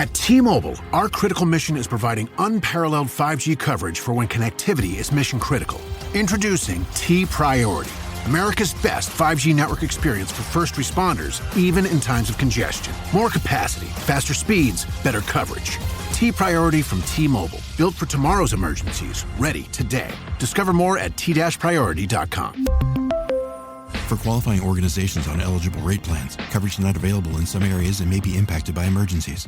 At T-Mobile, our critical mission is providing unparalleled 5G coverage for when connectivity is mission critical. Introducing T-Priority, America's best 5G network experience for first responders, even in times of congestion. More capacity, faster speeds, better coverage. T-Priority from T-Mobile, built for tomorrow's emergencies, ready today. Discover more at t-priority.com. For qualifying organizations on eligible rate plans, coverage not available in some areas and may be impacted by emergencies.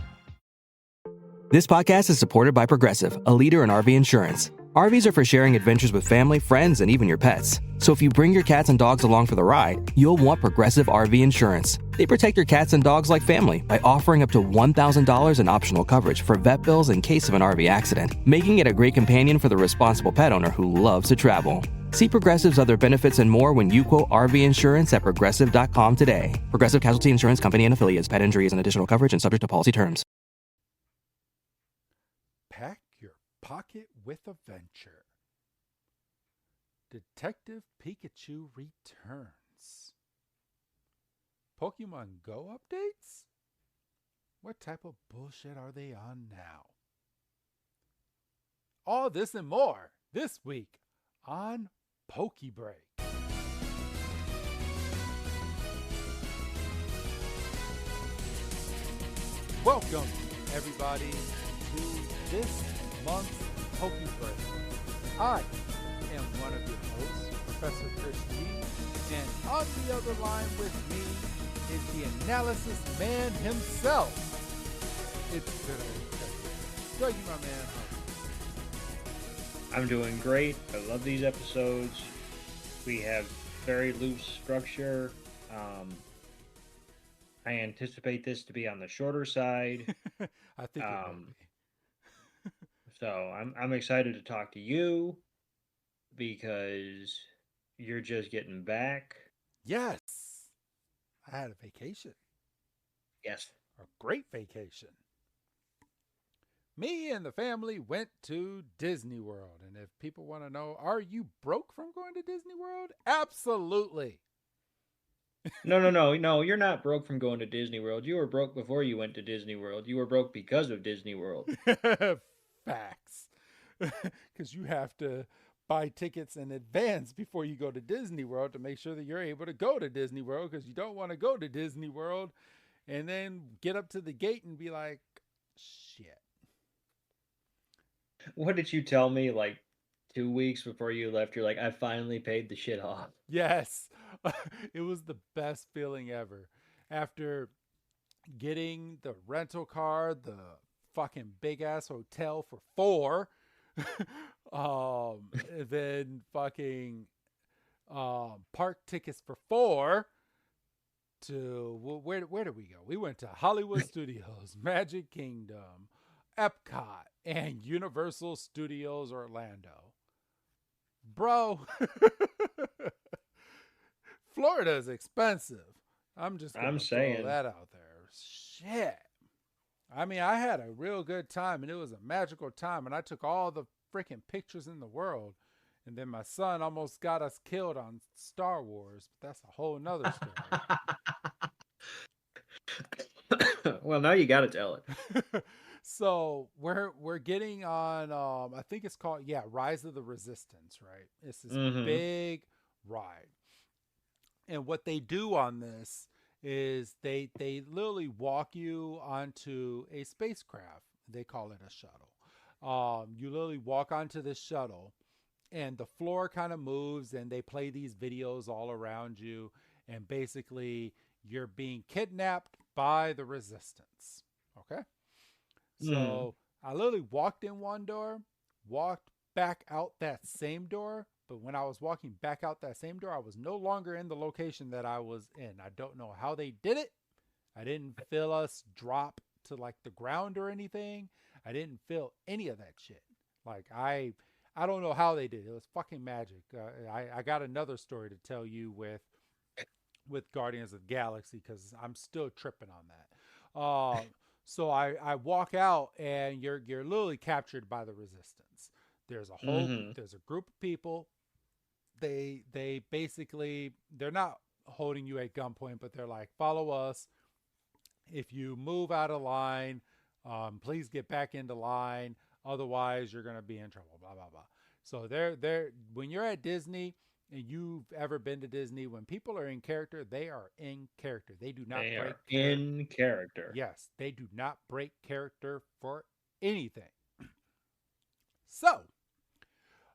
This podcast is supported by Progressive, a leader in RV insurance. RVs are for sharing adventures with family, friends, and even your pets. So if you bring your cats and dogs along for the ride, you'll want Progressive RV insurance. They protect your cats and dogs like family by offering up to $1,000 in optional coverage for vet bills in case of an RV accident, making it a great companion for the responsible pet owner who loves to travel. See Progressive's other benefits and more when you quote RV insurance at Progressive.com today. Progressive Casualty Insurance Company and Affiliates. Pet injury is an additional coverage and subject to policy terms. Pack your pocket with adventure. Detective Pikachu Returns. Pokemon Go updates? What type of bullshit are they on now? All this and more this week on PokeBreak. Welcome, everybody, to this month's PokeBreak. I am one of your hosts, Professor Chris G, and on the other line with me is the analysis man himself. It's good old Dougie, my man. I'm doing great. I love these episodes. We have very loose structure. I anticipate this to be on the shorter side. I think it will be. So I'm excited to talk to you because you're just getting back. Yes. I had a vacation. Yes. A great vacation. Me and the family went to Disney World. And if people want to know, are you broke from going to Disney World? Absolutely. No, you're not broke from going to Disney World. You were broke before you went to Disney World. You were broke because of Disney World. Facts. Because you have to buy tickets in advance before you go to Disney World to make sure that you're able to go to Disney World, because you don't want to go to Disney World and then get up to the gate and be like, shit. What did you tell me like 2 weeks before you left? You're like, I finally paid the shit off. Yes. It was the best feeling ever. After getting the rental car, the fucking big ass hotel for $4, then fucking park tickets for $4 to where did we go? We went to Hollywood Studios, Magic Kingdom, Epcot, and Universal Studios Orlando. Bro, Florida is expensive. I'm saying throw that out there. Shit. I mean, I had a real good time, and it was a magical time, and I took all the freaking pictures in the world. And then my son almost got us killed on Star Wars, but that's a whole nother story. Well, now you got to tell it. So we're getting on, I think it's called, Rise of the Resistance, right? It's this big ride. And what they do on this is they literally walk you onto a spacecraft. They call it a shuttle. You literally walk onto this shuttle, and the floor kind of moves, and they play these videos all around you. And basically, you're being kidnapped by the Resistance. Okay? So I literally walked in one door, walked back out that same door. But when I was walking back out that same door, I was no longer in the location that I was in. I don't know how they did it. I didn't feel us drop to like the ground or anything. I didn't feel any of that shit. Like I don't know how they did it. It was fucking magic. I got another story to tell you with Guardians of the Galaxy, because I'm still tripping on that. So I walk out, and you're literally captured by the Resistance. There's a whole there's a group of people. They basically, they're not holding you at gunpoint, but they're like, follow us. If you move out of line, Please get back into line. Otherwise, you're going to be in trouble, blah, blah, blah. So they're when you're at Disney and you've ever been to Disney, when people are in character, they are in character. They do not They break are in character. Yes, they do not break character for anything. So,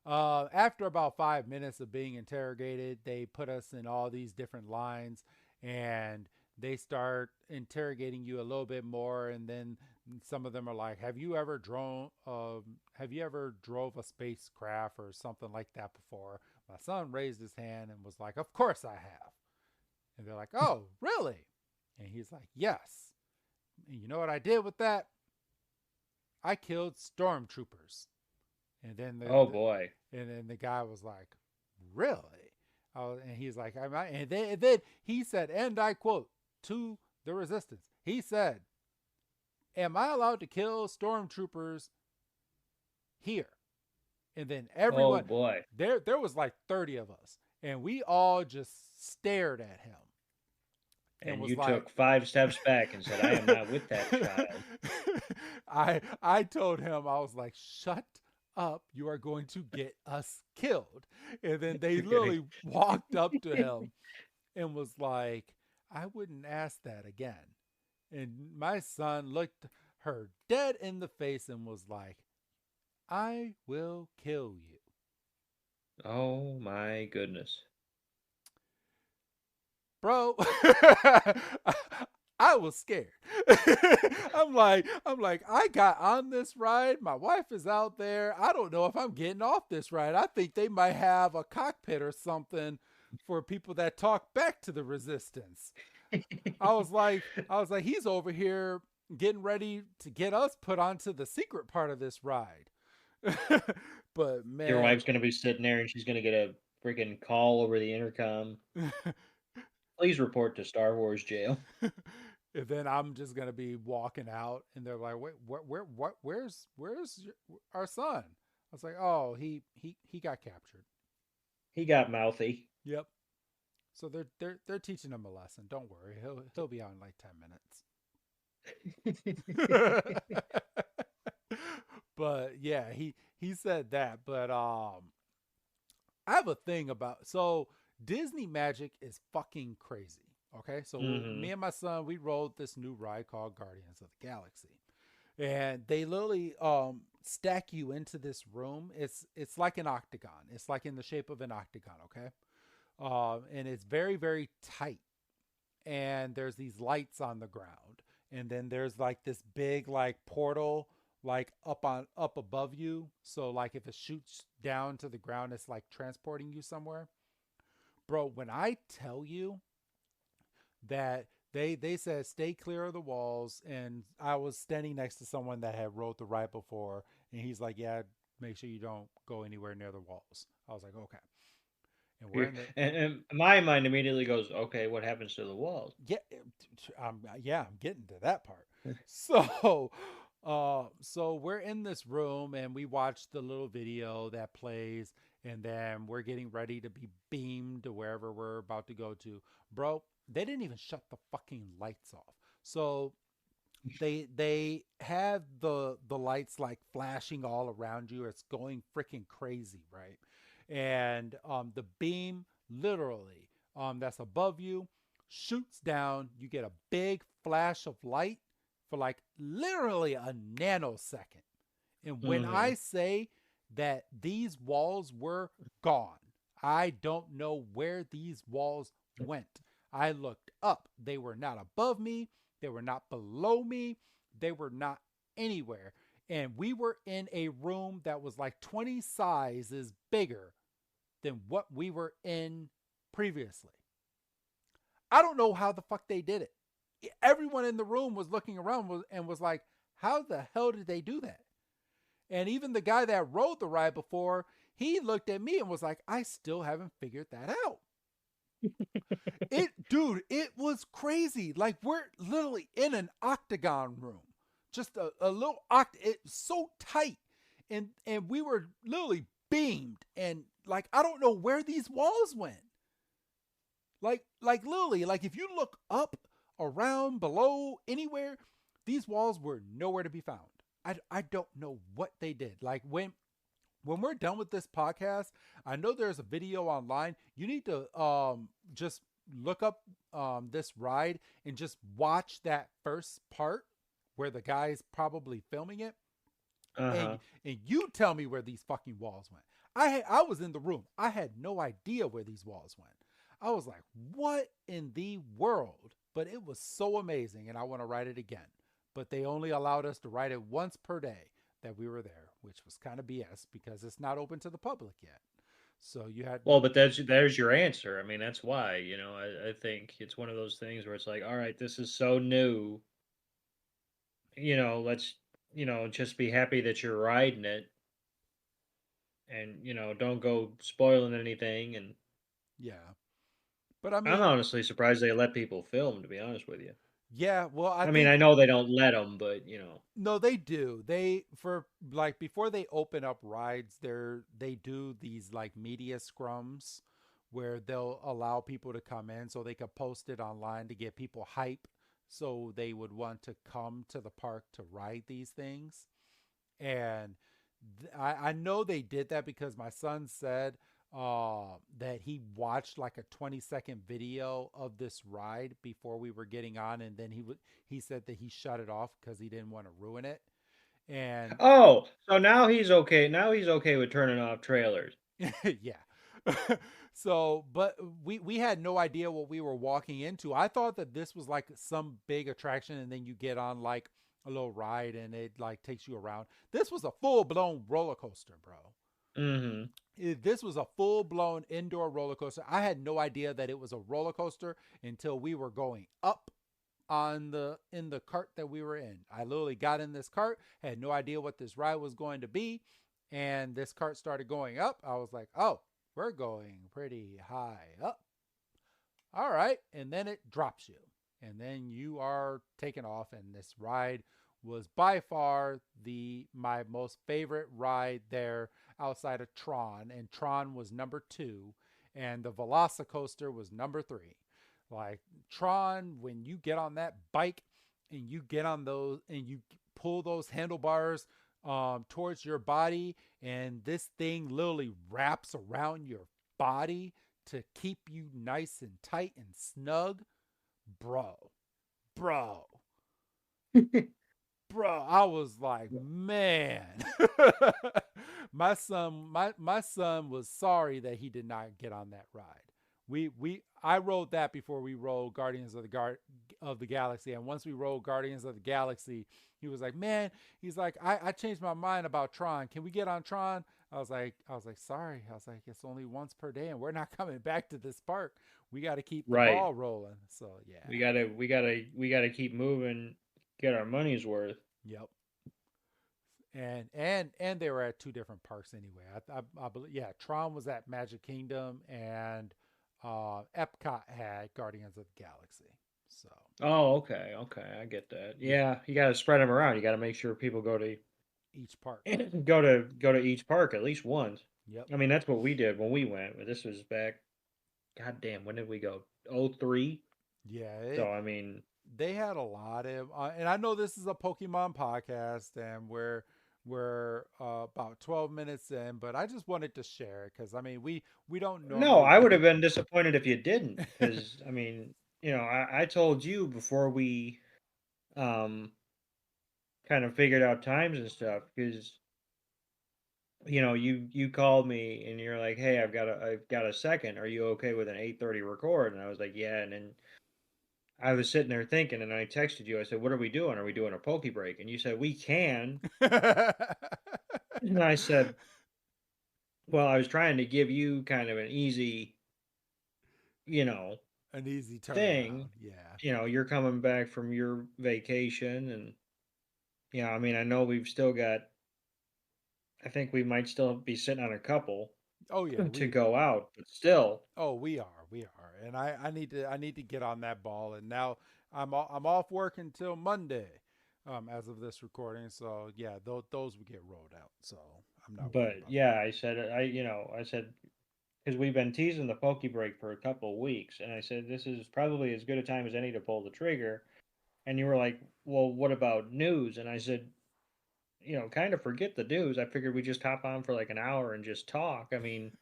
after about 5 minutes of being interrogated, they put us in all these different lines and they start interrogating you a little bit more. And then some of them are like, have you ever drove a spacecraft or something like that before? My son raised his hand and was like, of course I have. And they're like, oh, really? And he's like, yes. And you know what I did with that? I killed stormtroopers. And then boy. And then the guy was like, really? And he's like, and then he said, and I quote, to the resistance. He said, am I allowed to kill stormtroopers here? And then everyone, there was like 30 of us. And we all just stared at him. And you took 5 steps back and said, I am not with that child. I told him, I was like, shut up, you are going to get us killed. And then they literally walked up to him and was like, I wouldn't ask that again. And my son looked her dead in the face and was like, I will kill you. Oh my goodness. Bro, I was scared. I'm like, I got on this ride. My wife is out there. I don't know if I'm getting off this ride. I think they might have a cockpit or something for people that talk back to the resistance. I was like, he's over here getting ready to get us put onto the secret part of this ride. But man, your wife's gonna be sitting there and she's gonna get a freaking call over the intercom. Please report to Star Wars jail. And then I'm just gonna be walking out, and they're like, "Wait, where's our son?" I was like, "Oh, he got captured. He got mouthy." Yep. So they're teaching him a lesson. Don't worry, he'll be out in like 10 minutes. But yeah, he said that. But I have a thing about Disney magic is fucking crazy. Okay, so me and my son, we rode this new ride called Guardians of the Galaxy, and they literally stack you into this room. It's like an octagon. It's like in the shape of an octagon. Okay, and it's very, very tight. And there's these lights on the ground, and then there's like this big like portal like up above you. So like if it shoots down to the ground, it's like transporting you somewhere. Bro, when I tell you that they said stay clear of the walls, and I was standing next to someone that had rode the ride before, and he's like, yeah, make sure you don't go anywhere near the walls. I was like, okay. And we're and my mind immediately goes, okay, what happens to the walls? Yeah, I'm getting to that part. So we're in this room and we watch the little video that plays, and then we're getting ready to be beamed to wherever we're about to go to. Bro, they didn't even shut the fucking lights off. So they have the lights like flashing all around you. It's going freaking crazy, right? And the beam literally that's above you shoots down. You get a big flash of light for like literally a nanosecond. And when I say that these walls were gone, I don't know where these walls went. I looked up. They were not above me. They were not below me. They were not anywhere. And we were in a room that was like 20 sizes bigger than what we were in previously. I don't know how the fuck they did it. Everyone in the room was looking around and was like, how the hell did they do that? And even the guy that rode the ride before, he looked at me and was like, I still haven't figured that out. It was crazy. Like, we're literally in an octagon room. Just a little it's so tight. And we were literally beamed. And like, I don't know where these walls went. Like literally, like if you look up, around, below, anywhere, These walls were nowhere to be found. I don't know what they did. Like when we're done with this podcast, I know there's a video online. You need to just look up this ride and just watch that first part where the guy's probably filming it, and Uh-huh. and you tell me where these fucking walls went. I was in the room. I had no idea where these walls went. I was like, what in the world? But it was so amazing, and I want to ride it again. But they only allowed us to ride it once per day that we were there, which was kind of BS because it's not open to the public yet. So you had Well, but there's your answer. I mean, that's why, I think it's one of those things where it's like, all right, this is so new, let's, just be happy that you're riding it and, don't go spoiling anything. And yeah. But I I'm mean, honestly surprised they let people film, to be honest with you. yeah, well, I I mean, think I know they don't let them, but, no, they do. They for like before they open up rides, they do these like media scrums where they'll allow people to come in so they could post it online to get people hype so they would want to come to the park to ride these things. And I know they did that because my son said that he watched like a 20-second video of this ride before we were getting on, and then he said that he shut it off because he didn't want to ruin it. And oh, so now he's okay. Now he's okay with turning off trailers. yeah. So, but we had no idea what we were walking into. I thought that this was like some big attraction, and then you get on like a little ride, and it like takes you around. This was a full blown roller coaster, bro. Mm-hmm. This was a full blown indoor roller coaster. I had no idea that it was a roller coaster until we were going up on the in the cart that we were in. I literally got in this cart, had no idea what this ride was going to be, and this cart started going up. I was like, "Oh, we're going pretty high up." All right, and then it drops you. And then you are taken off, and this ride was by far the my most favorite ride there outside of Tron, and Tron was number 2, and the Velocicoaster was number 3. Like Tron, when you get on that bike and you get on those and you pull those handlebars towards your body, and this thing literally wraps around your body to keep you nice and tight and snug, bro, bro, bro. I was like, man. My son was sorry that he did not get on that ride. I rode that before we rode Guardians of the Galaxy, and once we rode Guardians of the Galaxy, he was like, "Man," he's like, "I changed my mind about Tron. Can we get on Tron?" I was like, sorry. I was like, it's only once per day, and we're not coming back to this park. We got to keep the Right. ball rolling. So yeah, We gotta keep moving, get our money's worth. yep. And they were at two different parks anyway. I believe, yeah, Tron was at Magic Kingdom, and Epcot had Guardians of the Galaxy. So Oh, okay, okay, I get that. yeah, Yeah, you gotta spread them around. You gotta make sure people go to each park. go to each park at least once. Yep. I mean, that's what we did when we went. But this was back. God damn, when did we go? 03. Yeah, So I mean, they had a lot of, and I know this is a Pokemon podcast, and we're about 12 minutes in, but I just wanted to share it because I mean we don't no, normally I would do. have been disappointed if you didn't, because I mean, I told you before we um kind of figured out times and stuff, because you called me and you're like, hey, I've got a second. Are you okay with an 8:30 record? And I was like, yeah. And then I was sitting there thinking, and I texted you. I said, what are we doing? Are we doing a PokeBreak? And you said, we can. And I said, well, I was trying to give you kind of an easy, you know, An easy turnaround. thing. Yeah. You're coming back from your vacation, and I mean, I know we've still got. I think we might still be sitting on a couple Oh yeah, to we go out, but still. oh we are, and I need to get on that ball. And now I'm off work until Monday, as of this recording. So yeah, those will get rolled out. So I'm not worried But about yeah, that. I said because we've been teasing the Poke Break for a couple of weeks, and I said this is probably as good a time as any to pull the trigger. And you were like, well, what about news? And I said, kind of forget the news. I figured we just hop on for like an hour and just talk. I mean,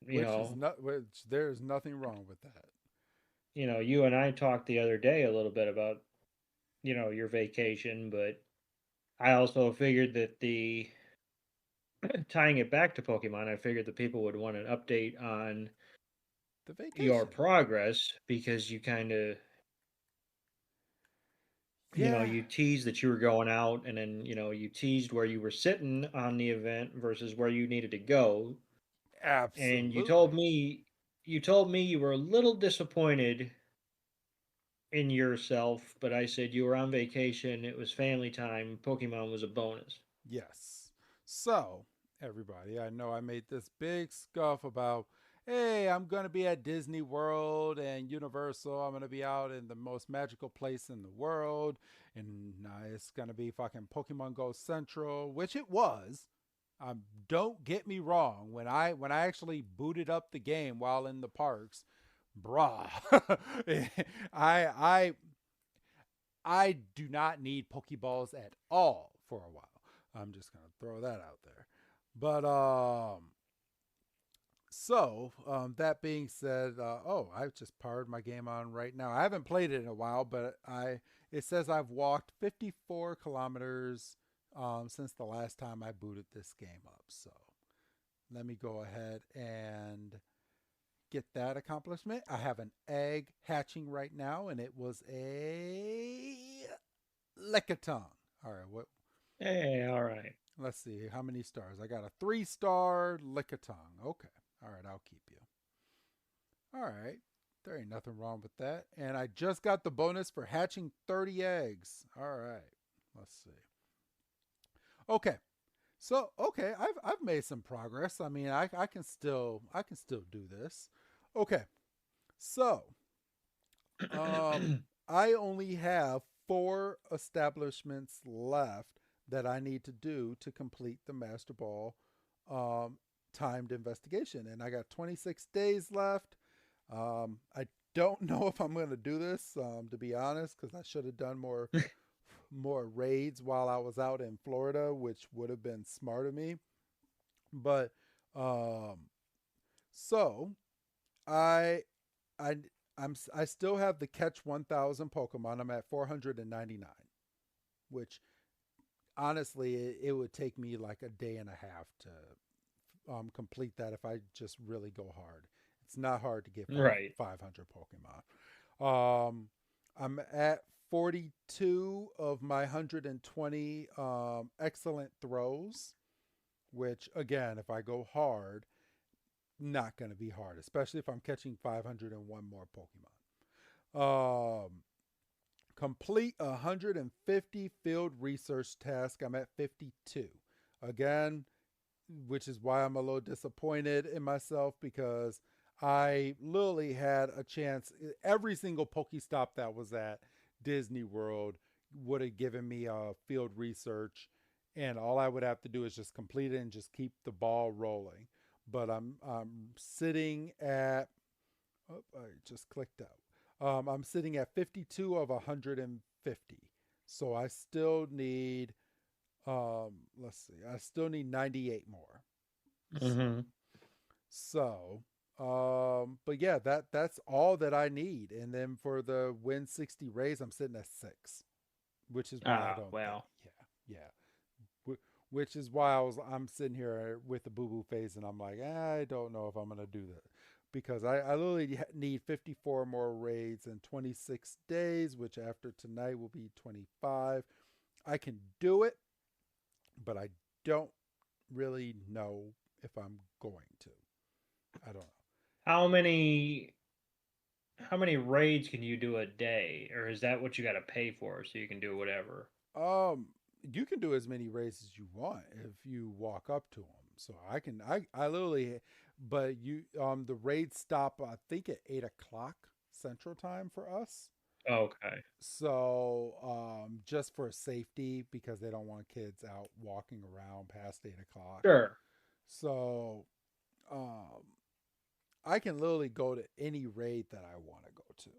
you know, which there's nothing wrong with that. you and I talked the other day a little bit about, your vacation, but I also figured that the tying it back to Pokemon, I figured the people would want an update on The your vacation. progress because you kind of, Yeah, you teased that you were going out and then, you teased where you were sitting on the event versus where you needed to go. And absolutely. you told me you were a little disappointed in yourself, but I said you were on vacation, it was family time, Pokemon was a bonus. Yes. So, everybody, I know I made this big scuff about, hey, I'm going to be at Disney World and Universal. I'm going to be out in the most magical place in the world. And it's going to be fucking Pokemon Go Central, which it was. Don't get me wrong. When I actually booted up the game while in the parks, brah, I I I do not need Pokeballs at all for a while. I'm just gonna throw that out there. But that being said, I just powered my game on right now. I haven't played it in a while, but I it says I've walked 54 kilometers since the last time I booted this game up. So let me go ahead and get that accomplishment. I have an egg hatching right now, and it was a Lickitung. All right, what? Hey, all right. Let's see how many stars. I got a 3-star Lickitung. Okay, all right, I'll keep you. All right, there ain't nothing wrong with that. And I just got the bonus for hatching 30 eggs. All right, let's see. Okay, so I've made some progress. I mean, I can still do this. Okay, so Um, I only have 4 establishments left that I need to do to complete the Master Ball um, timed investigation, and I got 26 days left. I don't know if I'm going to do this, to be honest, because I should have done more raids while I was out in Florida, which would have been smart of me. But um, so I I I still have the catch 1,000 Pokemon. I'm at 499, which honestly it would take me like a day and a half to complete that if I just really go hard. It's not hard to get Right. 500 Pokemon. I'm at 42 of my 120 excellent throws, which again, if I go hard, not going to be hard, especially if I'm catching 501 more Pokemon. Complete 150 field research tasks. I'm at 52. Again, which is why I'm a little disappointed in myself because I literally had a chance. Every single Pokestop that was at Disney World would have given me a field research, and all I would have to do is just complete it and just keep the ball rolling. But I'm sitting at. Oh, I just clicked out. I'm sitting at 52 of 150. So I still need, let's see, I still need 98 more. So, Mm-hmm. but yeah, that's all that I need. And then for the win 60 raise, I'm sitting at 6, which is why I Ah, don't think, well. yeah. Which is why I'm sitting here with the boo boo face and I'm like, I don't know if I'm gonna do that because I literally need 54 more raids in 26 days, which after tonight will be 25. I can do it, but I don't really know if I'm going to. I don't How many how many raids can you do a day? Or is that what you gotta pay for so you can do whatever? know. You can do as many raids as you want if you walk up to them. So I literally, but the raids stop I think at 8 o'clock Central Time for us. Okay. So just for safety because they don't want kids out walking around past 8 o'clock. Sure. So um, I can literally go to any raid that I want to go to.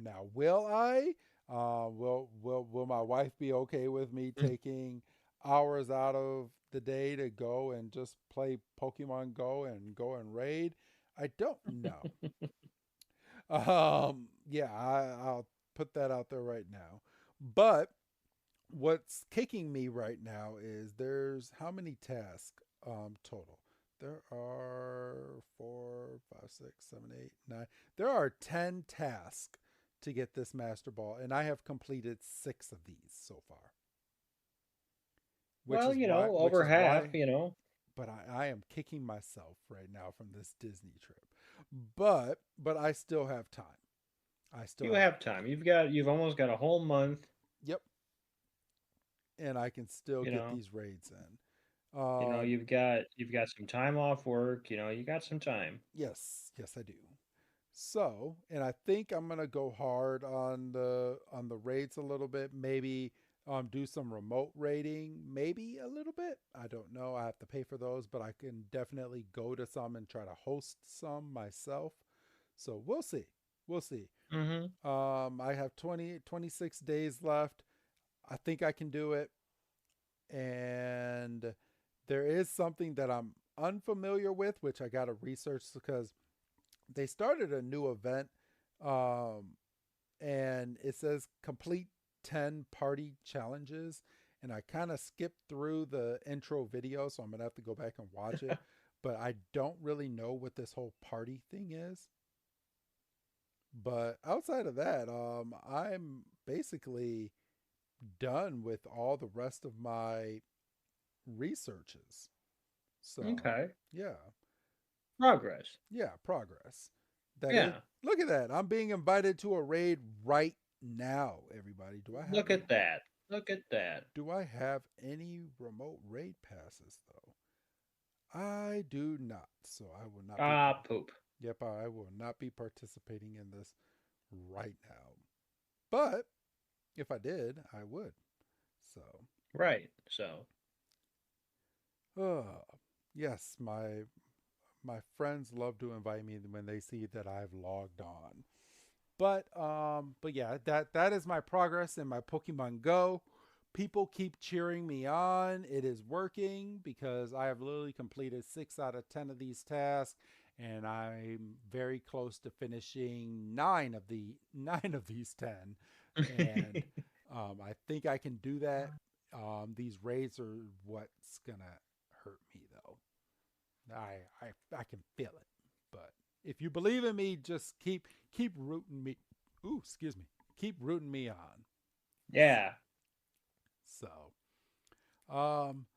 Now, will I? Will my wife be okay with me taking hours out of the day to go and just play Pokemon Go and go and raid? I don't know. Yeah, I'll put that out there right now. But what's kicking me right now is there's how many tasks total? There are 4, 5, 6, 7, 8, 9. There are 10 tasks to get this Master Ball, and I have completed 6 of these so far. Which Well, is why, which over is half, why, but I am kicking myself right now from this Disney trip. But I still have time. I still you have, have time. You've almost got a whole month, yep, and I can still you get know. these raids in. You've got some time off work, you got some time. Yes, I do. So, and I think I'm gonna go hard on the raids a little bit. Maybe do some remote raiding, maybe a little bit. I don't know. I have to pay for those, but I can definitely go to some and try to host some myself. So we'll see. We'll see. Mhm. I have 26 days left. I think I can do it. And there is something that I'm unfamiliar with, which I got to research because they started a new event, um, and it says complete 10 party challenges. And I kind of skipped through the intro video, so I'm going to have to go back and watch it. But I don't really know what this whole party thing is. But outside of that, I'm basically done with all the rest of my researches. So, Okay. yeah, Progress. yeah, progress. That is, Yeah. look at that. I'm being invited to a raid right now, everybody. Look at that. Look at that. Do I have any remote raid passes though? I do not. So I will not be Ah, poop. Yep, I will not be participating in this right now. But if I did, I would. So, Right. So, uh, yes, my friends love to invite me when they see that I've logged on. But yeah, that is my progress in my Pokemon Go. People keep cheering me on. It is working because I have literally completed 6 out of 10 of these tasks, and I'm very close to finishing 9 of these 10. And I think I can do that. These raids are what's gonna hurt me though. I can feel it. But if you believe in me, just keep rooting me. Ooh, excuse me. Keep rooting me on. yeah.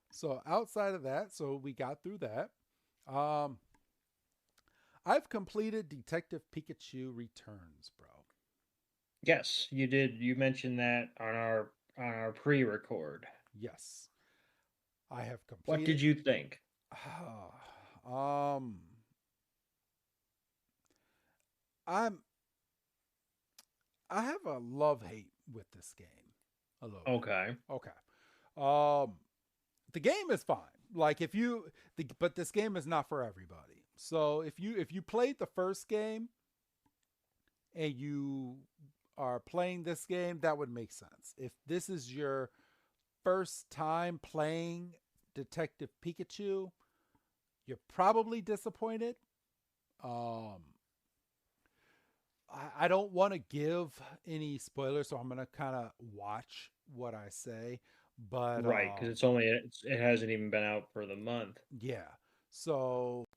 So outside of that, so we got through that. Um, I've completed Detective Pikachu Returns, bro. Yes, you did. You mentioned that on our pre-record. Yes, I have What completed. did you think? um, I'm I have a love hate with this game, a little bit. Okay. Okay. Um, the game is fine. Like but this game is not for everybody. So if you played the first game and you are playing this game, that would make sense. If this is your first time playing Detective Pikachu, you're probably disappointed. Um, I don't want to give any spoilers, so I'm gonna kind of watch what I say. But Right, because it hasn't even been out for the month. yeah, so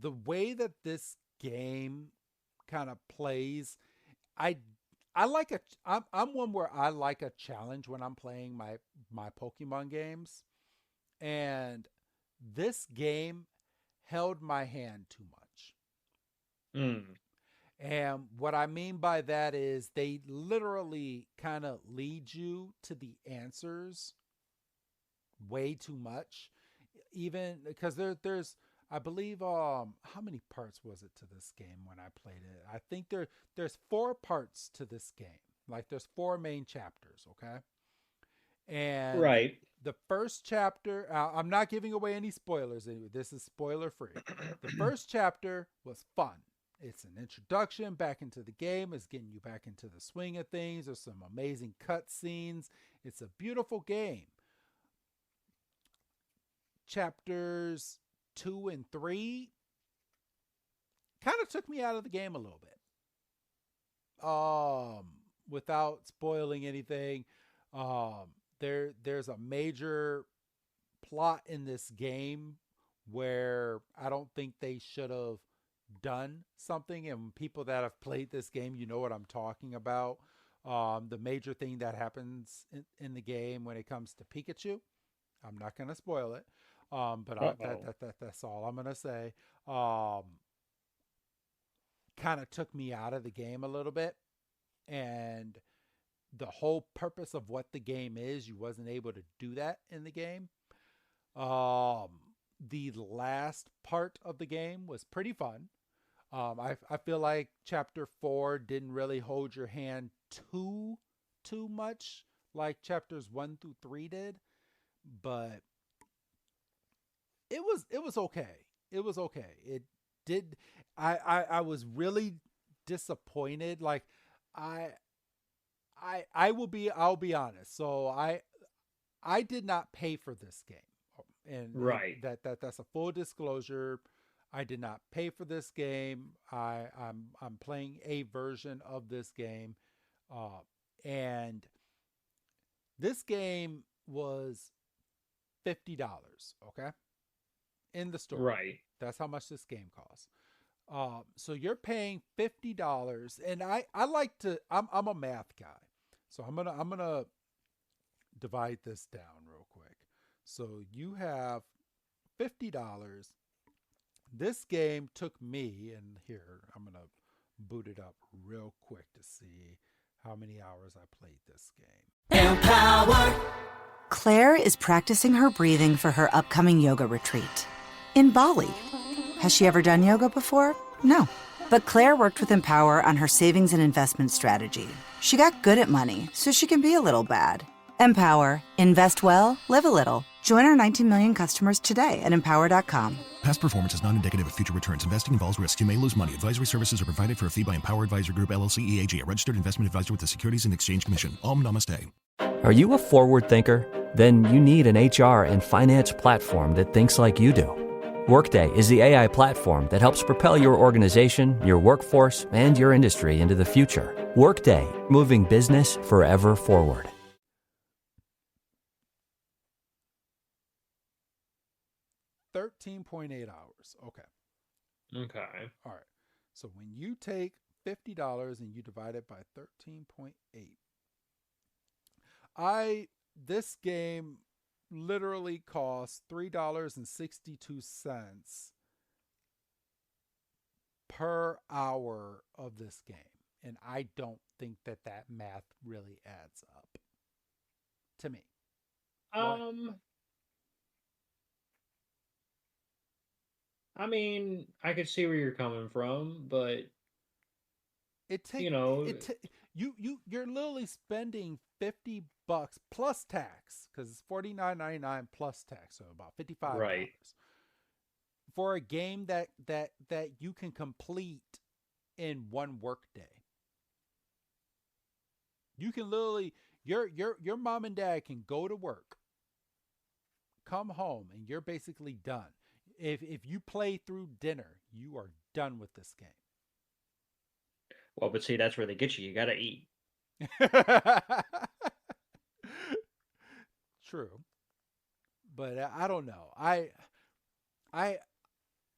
the way that this game kind of plays, I I like a I'm one where I like a challenge when I'm playing my Pokemon games, and this game held my hand too much. Mm. And what I mean by that is they literally kind of lead you to the answers way too much. Even because there's I believe how many parts was it to this game when I played it? I think there's 4 parts to this game. Like there's 4 main chapters, okay? And Right. the first chapter, I'm not giving away any spoilers. This is spoiler free. The first chapter was fun. It's an introduction back into the game. It's getting you back into the swing of things. There's some amazing cutscenes. It's a beautiful game. Chapters 2 and 3 kind of took me out of the game a little bit. Without spoiling anything, there's a major plot in this game where I don't think they should have done something. And people that have played this game, you know what I'm talking about. The major thing that happens in the game when it comes to Pikachu, I'm not going to spoil it. But that's all I'm going to say. Kind of took me out of the game a little bit. And the whole purpose of what the game is, you wasn't able to do that in the game. The last part of the game was pretty fun. I feel like chapter 4 didn't really hold your hand too much like chapters 1 through 3 did, but it was okay. It was okay. It did. I was really disappointed. Like I'll be honest. So I did not pay for this game. And Right. That's a full disclosure. I did not pay for this game. I'm playing a version of this game, and this game was $50. Okay, in the store. Right. That's how much this game costs. So you're paying $50, and I like to. I'm a math guy, so I'm gonna divide this down real quick. So you have $50. This game took me, and here, I'm going to boot it up real quick to see how many hours I played this game. Empower! Claire is practicing her breathing for her upcoming yoga retreat in Bali. Has she ever done yoga before? No. But Claire worked with Empower on her savings and investment strategy. She got good at money, so she can be a little bad. Empower. Invest well, live a little. Join our 19 million customers today at empower.com. Past performance is not indicative of future returns. Investing involves risks. You may lose money. Advisory services are provided for a fee by Empower Advisor Group, LLC, EAG, a registered investment advisor with the Securities and Exchange Commission. Om Namaste. Are you a forward thinker? Then you need an HR and finance platform that thinks like you do. Workday is the AI platform that helps propel your organization, your workforce, and your industry into the future. Workday, moving business forever forward. 13.8 hours. Okay. Okay. All right. So when you take $50 and you divide it by 13.8, this game literally costs $3.62 per hour of this game. And I don't think that math really adds up to me. I mean, I could see where you're coming from, but you're literally spending $50 plus tax, because it's $49.99 plus tax, so about $55 right. for a game that you can complete in one work day. You can literally your mom and dad can go to work, come home, and you're basically done. If you play through dinner, you are done with this game. Well, but see, that's where they get you. You got to eat. True. But I don't know.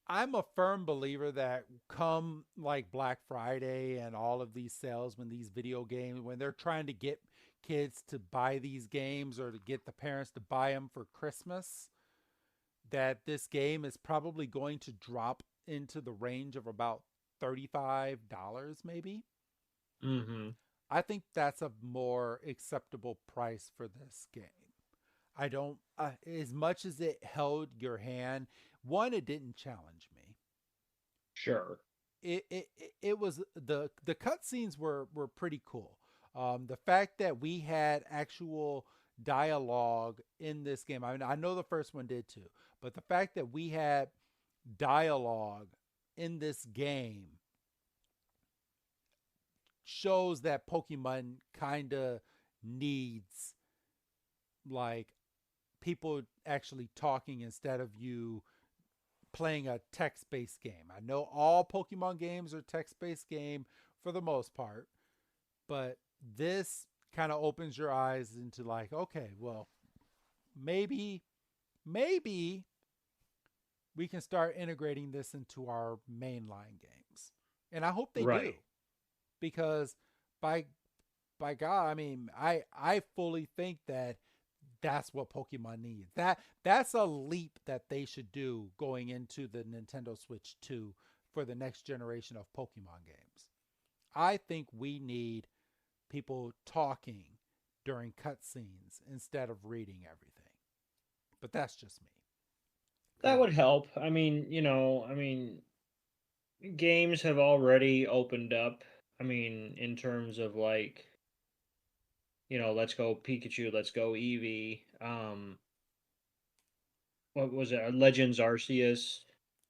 I'm a firm believer that come like Black Friday and all of these sales, when these video games, when they're trying to get kids to buy these games or to get the parents to buy them for Christmas, that this game is probably going to drop into the range of about $35 maybe. Mm-hmm. I think that's a more acceptable price for this game. I don't, as much as it held your hand, one, it didn't challenge me. Sure. It was, the cutscenes were pretty cool. The fact that we had actual dialogue in this game, I mean, I know the first one did too, but the fact that we had dialogue in this game shows that Pokemon kind of needs like people actually talking instead of you playing a text-based game. I know all Pokemon games are text-based game for the most part, but this kind of opens your eyes into like, okay, well, maybe we can start integrating this into our mainline games. And I hope they do, Right. because by God, I mean, I fully think that that's what Pokemon needs. That's a leap that they should do going into the Nintendo Switch 2 for the next generation of Pokemon games. I think we need people talking during cutscenes instead of reading everything. But that's just me. That Cause would help. I mean, games have already opened up. I mean, in terms of like, let's go Pikachu, let's go Eevee. What was it? Legends Arceus.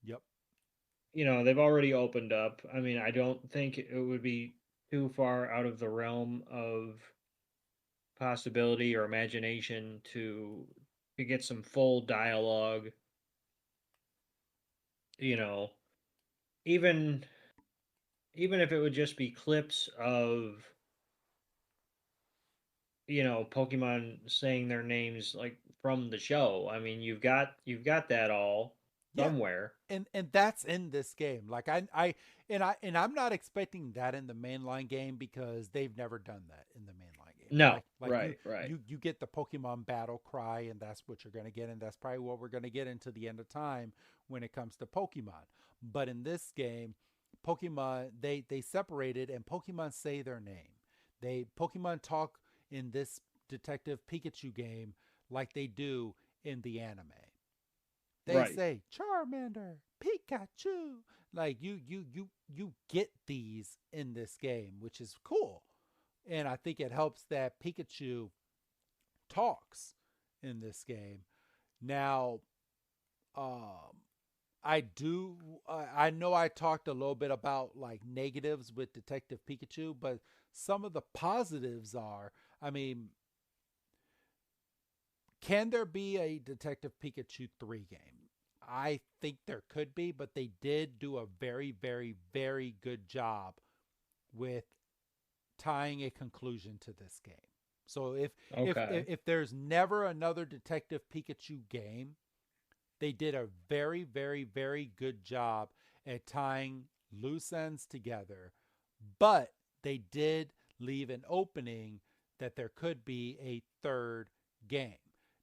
yep. They've already opened up. I mean, I don't think it would be too far out of the realm of possibility or imagination to get some full dialogue, you know, even even if it would just be clips of, Pokemon saying their names like from the show. I mean, you've got that all Yeah. somewhere. And that's in this game. Like and I'm not expecting that in the mainline game because they've never done that in the mainline game. No, Like right, right. you get the Pokemon battle cry, and that's what you're going to get, and that's probably what we're going to get into the end of time when it comes to Pokemon. But in this game, Pokemon they separated, and Pokemon say their name. They Pokemon talk in this Detective Pikachu game like they do in the anime. They Right. say Charmander, Pikachu. Like you get these in this game, which is cool. And I think it helps that Pikachu talks in this game. Now, um, I do. I know I talked a little bit about like negatives with Detective Pikachu, but some of the positives are. I mean, can there be a Detective Pikachu 3 game? I think there could be, but they did do a very, very, very good job with tying a conclusion to this game. So Okay. if there's never another Detective Pikachu game, they did a very, very, very good job at tying loose ends together. But they did leave an opening that there could be a third game.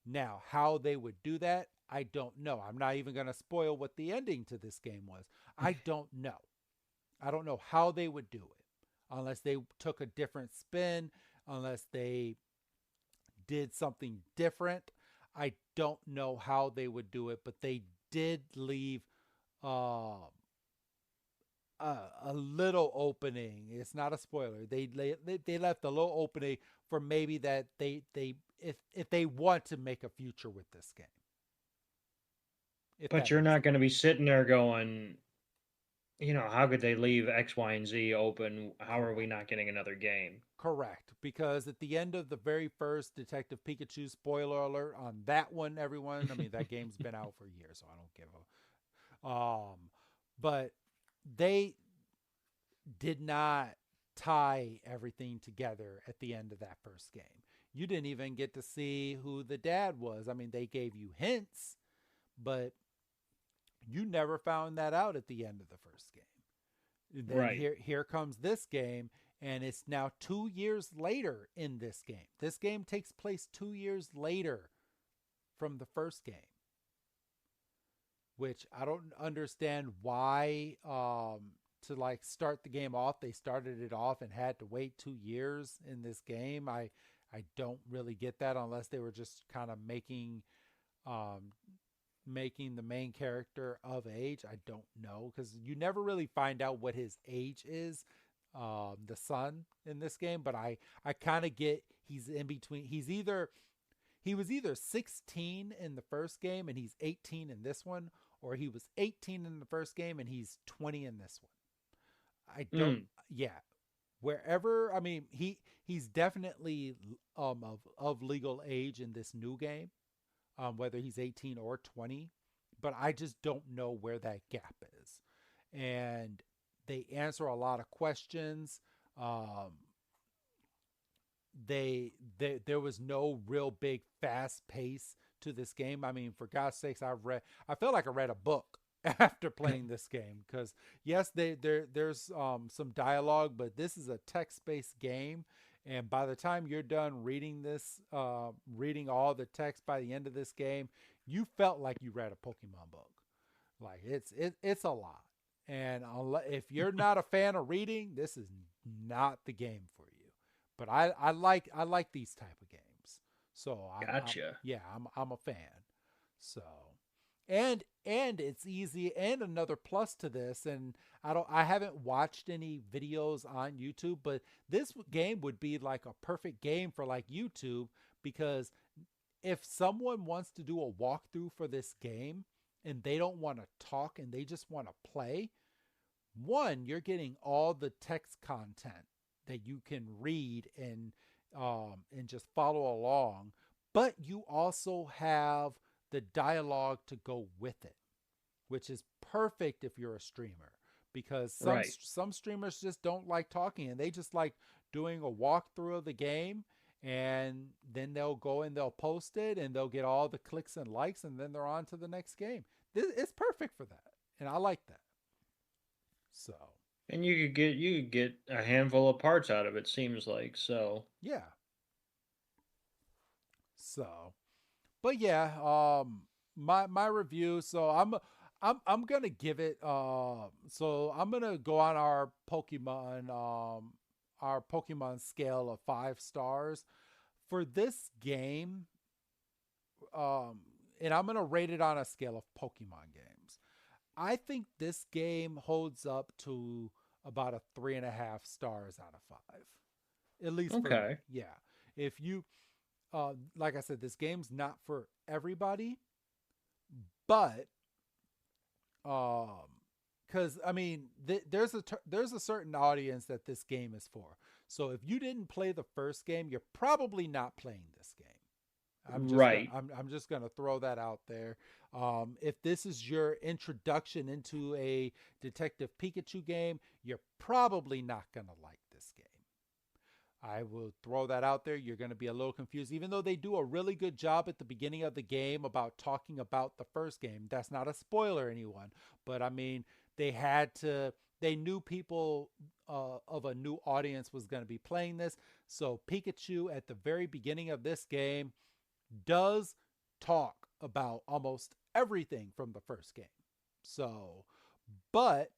Now, how they would do that, I don't know. I'm not even going to spoil what the ending to this game was. I don't know. I don't know how they would do it unless they took a different spin, unless they did something different. I don't know how they would do it, but they did leave uh, a little opening. It's not a spoiler. They left a little opening for maybe that they if they want to make a future with this game. If But that you're makes not sense. going to be sitting there going, how could they leave X, Y, and Z open? How are we Correct. not getting another game? Correct. Because at the end of the very first Detective Pikachu, spoiler alert on that one, everyone. I mean, that game's been out for years, so I don't give a. But they did not tie everything together at the end of that first game. You didn't even get to see who the dad was. I mean, they gave you hints, but you never found that out at the end of the first game. And then Right. here comes this game, and it's now 2 years later in this game. This game takes place 2 years later from the first game, which I don't understand why. To like start the game off, they started it off and had to wait 2 years in this game. I don't really get that unless they were just kind of um, making the main character of age. I don't know because you never really find out what his age is, the son in this game. But I kind of get he's in between. He was either 16 in the first game and he's 18 in this one, or he was 18 in the first game and he's 20 in this one. I don't. Mm. Yeah, wherever, I mean, he's definitely of legal age in this new game, whether he's 18 or 20, but I just don't know where that gap is. And they answer a lot of questions. Um, there was no real big fast pace to this game. I mean, for God's sakes, I feel like I read a book after playing this game, because yes, there's some dialogue, but this is a text-based game, and by the time you're done reading this, reading all the text by the end of this game, you felt like you read a Pokemon book. Like it's a lot, and if you're not a fan of reading, this is not the game for you. But I like these type of games, so Gotcha. I'm a fan. So, and it's easy. And another plus to this, and I haven't watched any videos on YouTube, but this game would be like a perfect game for like YouTube, because if someone wants to do a walkthrough for this game and they don't want to talk and they just want to play, one, you're getting all the text content that you can read and just follow along, but you also have the dialogue to go with it, which is perfect if you're a streamer, because Right. some streamers just don't like talking and they just like doing a walkthrough of the game, and then they'll go and they'll post it and they'll get all the clicks and likes, and then they're on to the next game. It's perfect for that, and I like that. So And you could get a handful of parts out of it, seems like. So yeah, so but yeah, my review. So I'm gonna give it. So I'm gonna go on our Pokemon scale of 5 stars for this game. And I'm gonna rate it on a scale of Pokemon games. I think this game holds up to about a 3.5 stars out of 5, at least for me. okay. Yeah, if you like I said, this game's not for everybody, but because I mean, there's a certain audience that this game is for. So if you didn't play the first game, you're probably not playing this game. Right. I'm just gonna throw that out there. If this is your introduction into a Detective Pikachu game, you're probably not gonna like this game. I will throw that out there. You're going to be a little confused, even though they do a really good job at the beginning of the game about talking about the first game. That's not a spoiler, anyone. But I mean, they knew people of a new audience was going to be playing this. So Pikachu at the very beginning of this game does talk about almost everything from the first game. So, but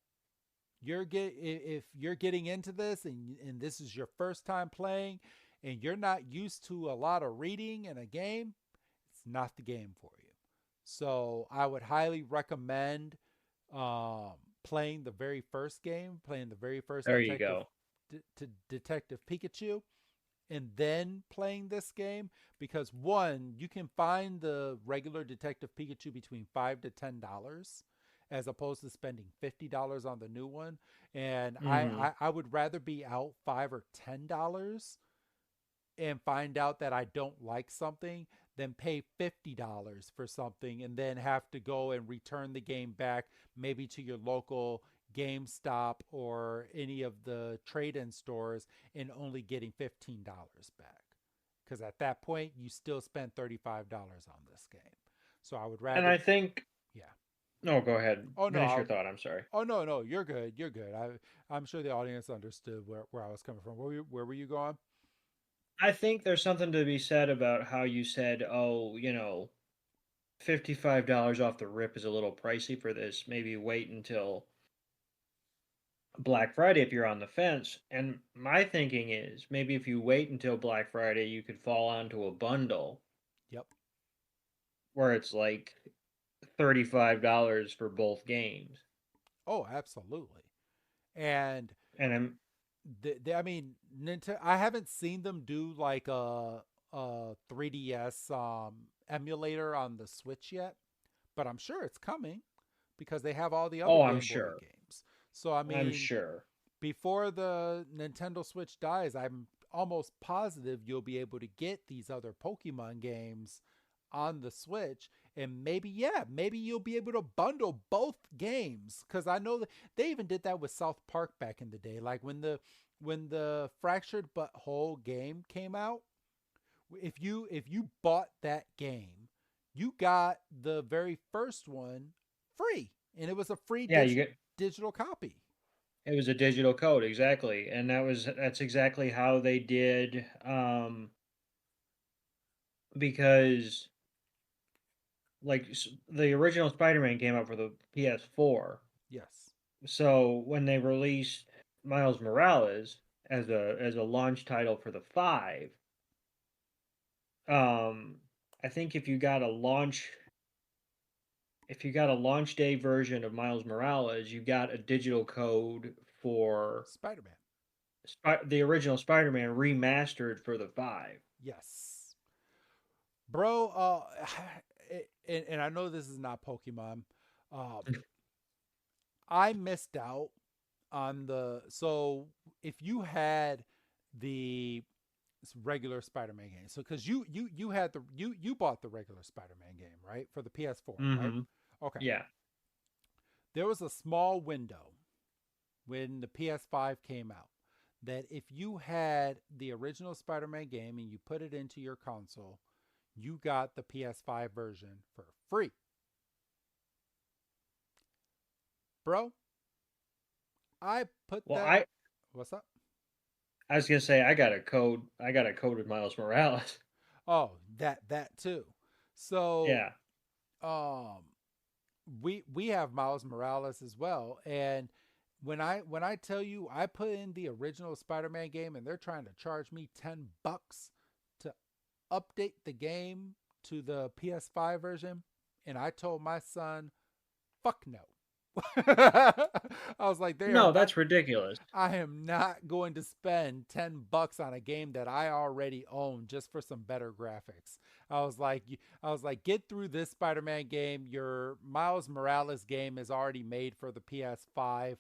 if you're getting into this and this is your first time playing and you're not used to a lot of reading in a game, it's not the game for you. So I would highly recommend playing the very first game, playing the very first There you go. Detective Pikachu, and then playing this game, because one, you can find the regular Detective Pikachu between $5 to $10, as opposed to spending $50 on the new one. And hmm I would rather be out $5 or $10 and find out that I don't like something than pay $50 for something and then have to go and return the game back, maybe to your local GameStop or any of the trade-in stores, and only getting $15 back. Because at that point, you still spent $35 on this game. So I would And rather, I think. yeah. No, go ahead. Oh no, Finish your thought. I'm sorry. oh no, you're good. You're good. I'm sure the audience understood where I was coming from. Where were you going? I think there's something to be said about how you said, oh, $55 off the rip is a little pricey for this. Maybe wait until Black Friday if you're on the fence. And my thinking is maybe if you wait until Black Friday, you could fall onto a bundle Yep. where it's like $35 for both games. Oh, absolutely. And And I'm I mean, Nintendo. I haven't seen them do like a 3DS emulator on the Switch yet, but I'm sure it's coming because they have all the other oh, I'm Game Boy sure. games. So I I'm mean, sure. before the Nintendo Switch dies, I'm almost positive you'll be able to get these other Pokemon games on the Switch. And maybe, yeah, maybe you'll be able to bundle both games. Because I know that they even did that with South Park back in the day. Like when the Fractured But Whole game came out, if you bought that game, you got the very first one free, and it was a free Yeah, you get digital copy. it was a digital code, exactly. And that's exactly how they did because the original Spider-Man came out for the PS4. Yes. So when they released Miles Morales as a launch title for the 5, um I think if you got a launch day version of Miles Morales, you got a digital code for Spider-Man. The original Spider-Man remastered for the 5. Yes. Bro, and I know this is not Pokemon. Um, I missed out on so if you had the regular Spider-Man game. So cuz you had you bought the regular Spider-Man game, right? For the PS4, right? Mm-hmm. Okay. Yeah. There was a small window when the PS5 came out that if you had the original Spider-Man game and you put it into your console, you got the PS5 version for free. Bro, I put Well, that. What's up? I was gonna say I got a code. I got a code with Miles Morales. Oh, that too. So, Yeah. um, we have Miles Morales as well, and when I tell you I put in the original Spider-Man game and they're trying to charge me $10 to update the game to the PS5 version, and I told my son, "Fuck no." I was like, they are No, not. that's ridiculous. I am not going to spend $10 on a game that I already own just for some better graphics. I was like, get through this Spider-Man game. Your Miles Morales game is already made for the PS5.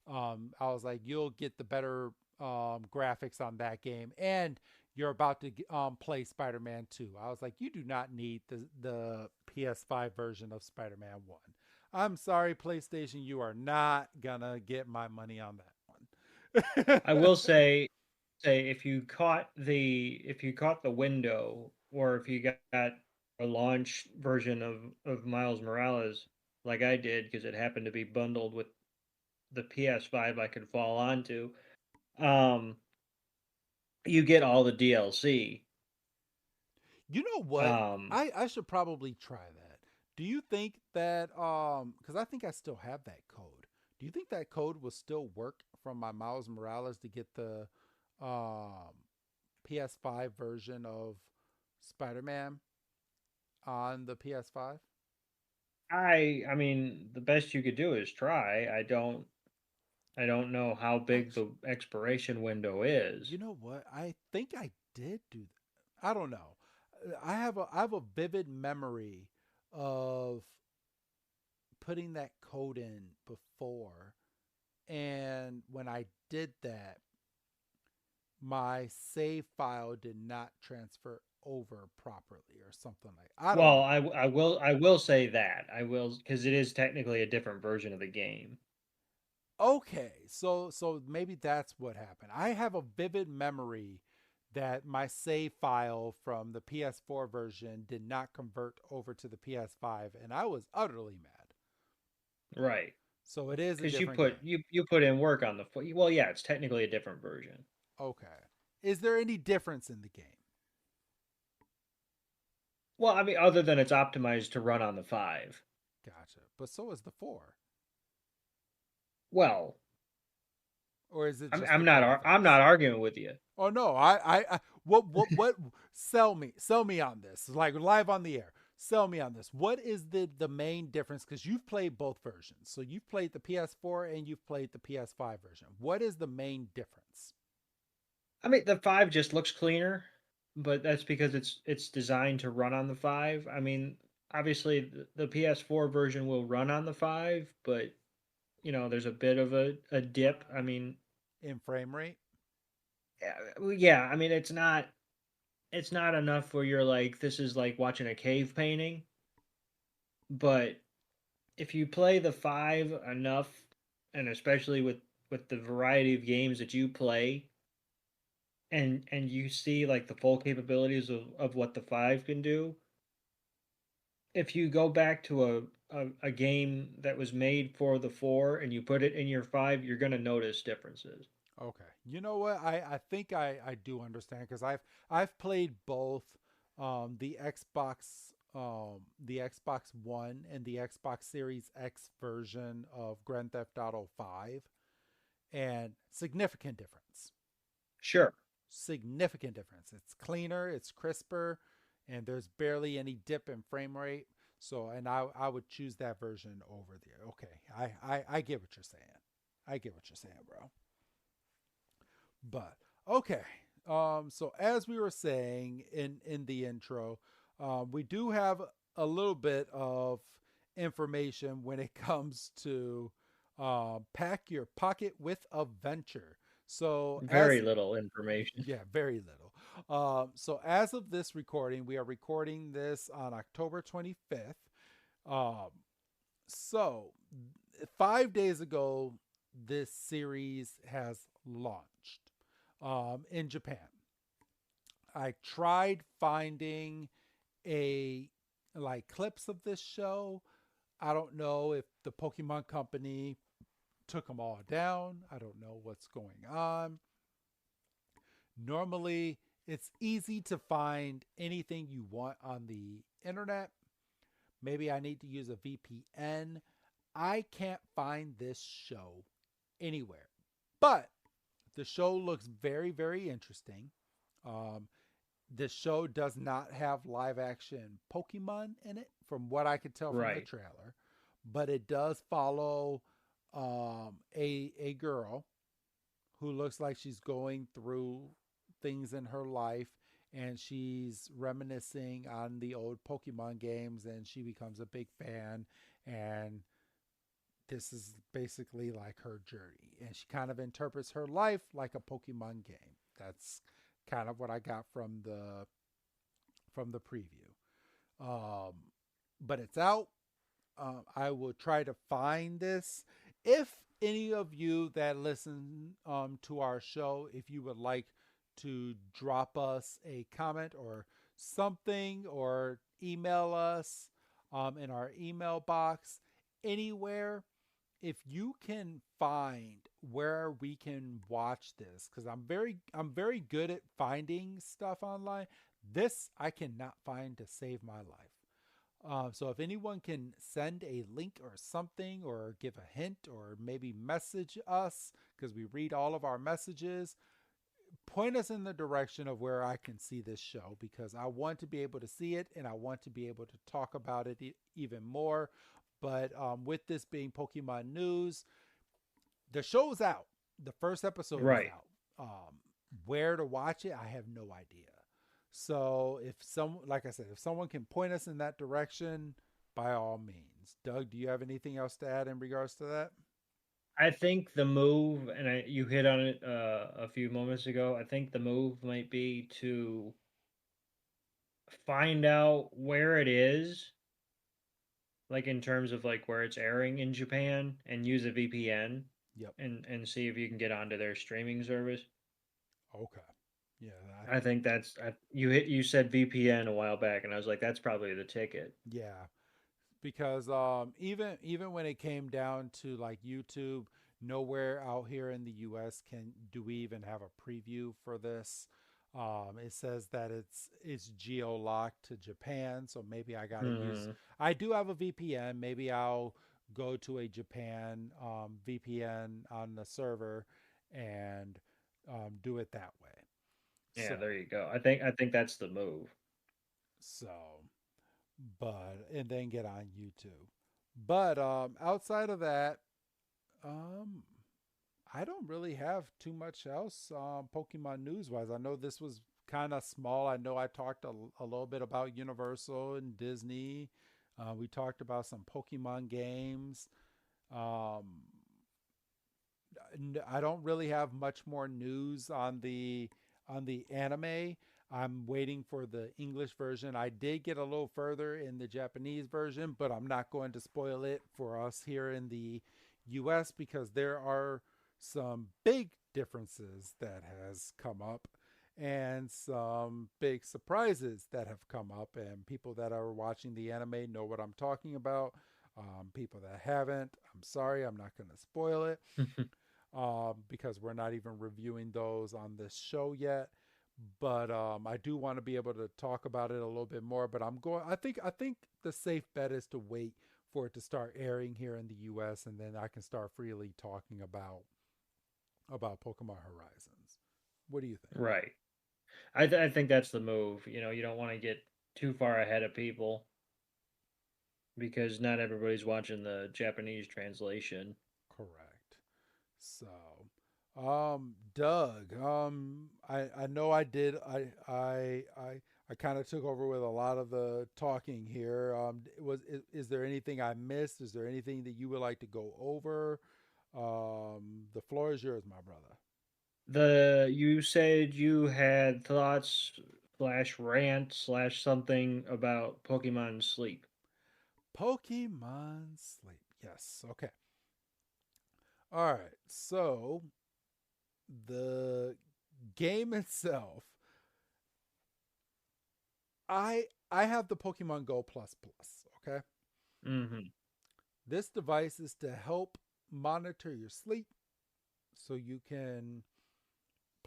I was like, you'll get the better graphics on that game, and you're about to play Spider-Man 2. I was like, you do not need the PS5 version of Spider-Man 1. I'm sorry, PlayStation, you are not gonna get my money on that one. I will say if you caught the window, or if you got a launch version of Miles Morales like I did because it happened to be bundled with the PS5 I could fall onto, um, you get all the DLC. You know what? Um, I should probably try that. Do you think that because I think I still have that code. Do you think that code will still work from my Miles Morales to get the um PS5 version of Spider-Man on the PS5? I mean, the best you could do is try. I don't know how big Actually, the expiration window is. you know what? I think I did do that. I don't know. I have a vivid memory of putting that code in before, and when I did that, my save file did not transfer over properly or something like. I don't Well, know. I will say that. I will, because it is technically a different version of the game. Okay, so maybe that's what happened. I have a vivid memory that my save file from the PS4 version did not convert over to the PS5, and I was utterly mad. Right. So it is a Because different game. you put in work on the well, yeah, it's technically a different version. Okay. Is there any difference in the game? Well, I mean, other than it's optimized to run on the 5. Gotcha. But so is the 4. Well, Or is it just the I'm graphics? not arguing with you. Oh no, I what sell me on this. Like live on the air. Sell me on this. What is the main difference, cuz you've played both versions. So you've played the PS4 and you've played the PS5 version. What is the main difference? I mean, the 5 just looks cleaner, but that's because it's designed to run on the 5. I mean, obviously the PS4 version will run on the 5, but there's a bit of a dip. I mean, in frame rate. Yeah, I mean it's not enough where you're like this is like watching a cave painting, but if you play the 5 enough, and especially with the variety of games that you play, and you see like the full capabilities of what the 5 can do, if you go back to a game that was made for the 4 and you put it in your 5, you're going to notice differences. Okay. You know what? I think I do understand because I've played both the Xbox One and the Xbox Series X version of Grand Theft Auto 5, and significant difference. Sure. Significant difference. It's cleaner, it's crisper, and there's barely any dip in frame rate. So, and I would choose that version over there. Okay. I get what you're saying. I get what you're saying, bro. But okay, so as we were saying in the intro, we do have a little bit of information when it comes to pack your pocket with adventure. So Very as little information. yeah, very little. So as of this recording, we are recording this on October 25th. Um, so 5 days ago, this series has launched in Japan. I tried finding a like clips of this show. I don't know if the Pokemon Company took them all down. I don't know what's going on. Normally, it's easy to find anything you want on the internet. Maybe I need to use a VPN. I can't find this show anywhere. But the show looks very, very interesting. Um, the show does not have live action Pokemon in it, from what I could tell from the Right. trailer, but it does follow a girl who looks like she's going through things in her life, and she's reminiscing on the old Pokemon games, and she becomes a big fan, and this is basically like her journey, and she kind of interprets her life like a Pokemon game. That's kind of what I got from the preview. Um, but it's out. I will try to find this. If any of you that listen to our show, if you would like to drop us a comment or something, or email us in our email box anywhere, if you can find where we can watch this, because I'm very good at finding stuff online. This I cannot find to save my life. So if anyone can send a link or something, or give a hint, or maybe message us, because we read all of our messages, point us in the direction of where I can see this show, because I want to be able to see it and I want to be able to talk about it even more. But with this being Pokemon news, the show's out. The first episode is Right. out. Where to watch it, I have no idea. So like I said, if someone can point us in that direction, by all means. Doug, do you have anything else to add in regards to that? I think the move, and you hit on it a few moments ago. I think the move might be to find out where it is, like in terms of like where it's airing in Japan, and use a VPN Yep. and see if you can get onto their streaming service. Okay. Yeah, I I think think you said VPN a while back, and I was like, that's probably the ticket. yeah, because even when it came down to like YouTube, nowhere out here in the US can do we even have a preview for this. It says that it's geo locked to Japan, so maybe I gotta use. Hmm. I do have a VPN. Maybe I'll go to a Japan VPN on the server and do it that way. Yeah, So there you go. I think that's the move. so, but and then get on YouTube. But outside of that, um, I don't really have too much else Pokemon news wise. I know this was kind of small. I know I talked a little bit about Universal and Disney. We talked about some Pokemon games. Um, I don't really have much more news on the anime. I'm waiting for the English version. I did get a little further in the Japanese version, but I'm not going to spoil it for us here in the US because there are some big differences that has come up and some big surprises that have come up, and people that are watching the anime know what I'm talking about. People that haven't, I'm sorry, I'm not going to spoil it because we're not even reviewing those on this show yet. But I do want to be able to talk about it a little bit more. But I think the safe bet is to wait for it to start airing here in the U.S. and then I can start freely talking about Pokemon Horizons. What do you think? Right. I think that's the move. You know, you don't want to get too far ahead of people because not everybody's watching the Japanese translation. Correct. So, Doug, I know I did. I kind of took over with a lot of the talking here. Is there anything I missed? Is there anything that you would like to go over? The floor is yours, my brother. You said you had thoughts slash rant slash something about Pokemon Sleep. Pokemon Sleep. Yes. Okay. All right. So the game itself, I have the Pokemon Go Plus Plus. Okay. Mm-hmm. This device is to help monitor your sleep so you can